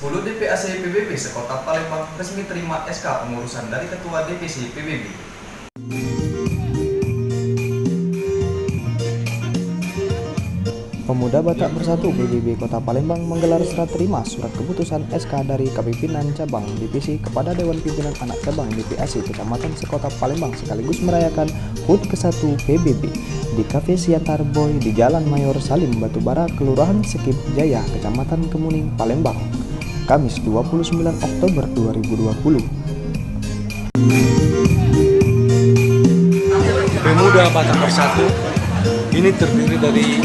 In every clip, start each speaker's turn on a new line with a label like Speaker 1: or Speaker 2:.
Speaker 1: 10 DPAC PBB sekota Palembang resmi terima SK pengurusan dari Ketua DPC PBB.
Speaker 2: Pemuda Batak Bersatu PBB Kota Palembang menggelar serah terima surat keputusan SK dari Kapimpinan Cabang DPC kepada Dewan Pimpinan Anak Cabang DPAC Kecamatan Sekota Palembang sekaligus merayakan HUT ke-1 PBB di Cafe Siantar Boy di Jalan Mayor Salim Batubara, Kelurahan Sekip Jaya, Kecamatan Kemuning, Palembang, Kamis 29 Oktober 2020.
Speaker 3: Pemuda Batak Bersatu ini terdiri dari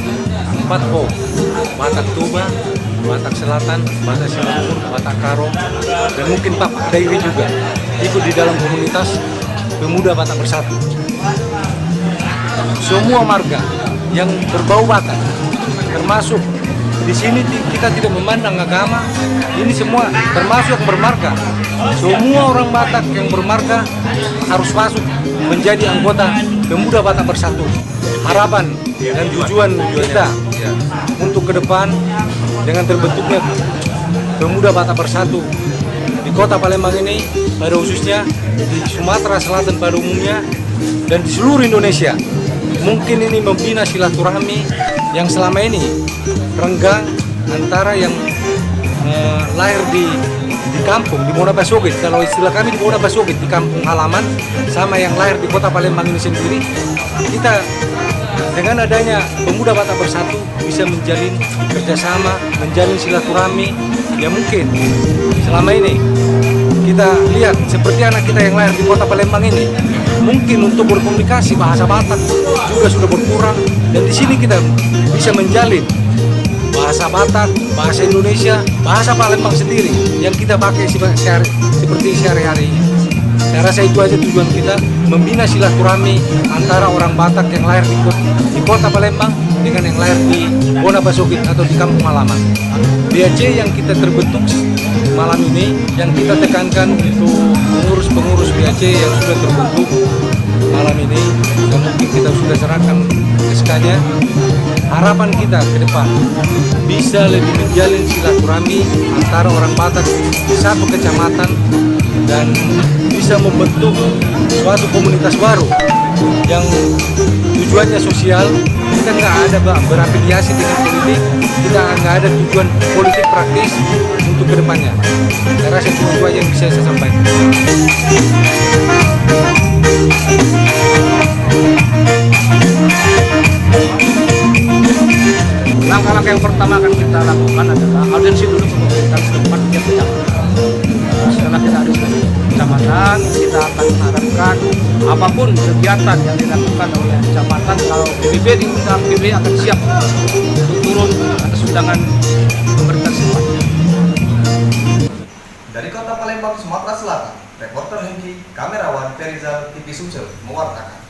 Speaker 3: 4 Batak Toba, Batak Selatan, Batak Silangkur, Batak Karo, dan mungkin Pak Dairi juga ikut di dalam komunitas Pemuda Batak Bersatu. Semua marga yang berbau Batak, termasuk di sini kita tidak memandang agama, ini semua termasuk yang bermarga. Semua orang Batak yang bermarga harus masuk menjadi anggota Pemuda Batak Bersatu. Harapan dan tujuan kita untuk ke depan dengan terbentuknya Pemuda Batak Bersatu di Kota Palembang ini, pada khususnya di Sumatera Selatan pada umumnya dan di seluruh Indonesia, mungkin ini membina silaturahmi yang selama ini renggang antara yang lahir di kampung, di Mona Basogit, kalau istilah kami di Mona Basogit, di kampung halaman, sama yang lahir di Kota Palembang ini sendiri. Kita dengan adanya Pemuda Batak Bersatu bisa menjalin kerjasama, menjalin silaturahmi. Ya mungkin selama ini kita lihat seperti anak kita yang lahir di Kota Palembang ini, mungkin untuk berkomunikasi bahasa Batak juga sudah berkurang, dan di sini kita bisa menjalin bahasa Batak, bahasa Indonesia, bahasa Palembang sendiri yang kita pakai seperti sehari-hari. Saya rasa itu aja tujuan kita, membina silaturahmi antara orang Batak yang lahir di Kota Palembang dengan yang lahir di Mona Basogit atau di kampung halaman. BAC yang kita terbentuk malam ini, yang kita tekankan untuk pengurus-pengurus BAC yang sudah terbentuk malam ini, yang mungkin kita sudah serahkan SK-nya. Harapan kita ke depan bisa lebih menjalin silaturahmi antara orang Batak di satu kecamatan dan bisa membentuk suatu komunitas baru yang tujuannya sosial. Kita nggak ada berafiliasi dengan politik, kita nggak ada tujuan politik praktis untuk kedepannya. Saya rasa itu aja yang bisa saya sampaikan.
Speaker 4: Langkah-langkah yang pertama akan kita lakukan adalah audiensi dulu ke pemerintah setempat tiap kecamatan. Setelah kita audiensi ke kecamatan, kita akan mengharapkan apapun kegiatan yang dilakukan oleh kecamatan, kalau PBB diundang, PBB akan siap untuk turun atas undangan pemerintah setempat.
Speaker 1: Dari Kota Palembang, Sumatera Selatan, reporter Hengki, kamerawan Ferizal TV Sumsel mewartakan.